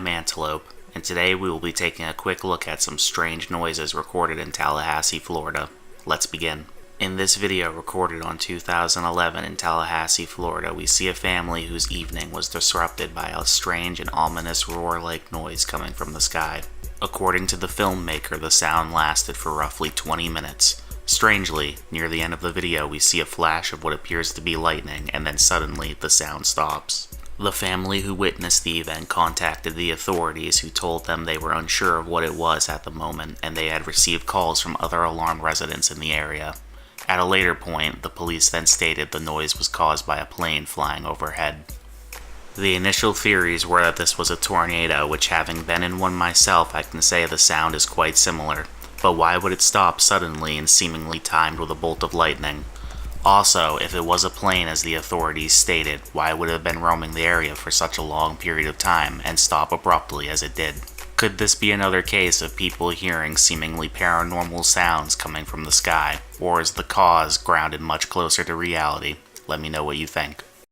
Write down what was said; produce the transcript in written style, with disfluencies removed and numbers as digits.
I'm Antelope, and today we will be taking a quick look at some strange noises recorded in Tallahassee, Florida. Let's begin. In this video recorded on 2011 in Tallahassee, Florida, we see a family whose evening was disrupted by a strange and ominous roar-like noise coming from the sky. According to the filmmaker, the sound lasted for roughly 20 minutes. Strangely, near the end of the video we see a flash of what appears to be lightning, and then suddenly the sound stops. The family who witnessed the event contacted the authorities, who told them they were unsure of what it was at the moment, and they had received calls from other alarmed residents in the area. At a later point, the police then stated the noise was caused by a plane flying overhead. The initial theories were that this was a tornado, which, having been in one myself, I can say the sound is quite similar. But why would it stop suddenly and seemingly timed with a bolt of lightning? Also, if it was a plane as the authorities stated, why would it have been roaming the area for such a long period of time and stop abruptly as it did? Could this be another case of people hearing seemingly paranormal sounds coming from the sky, or is the cause grounded much closer to reality? Let me know what you think.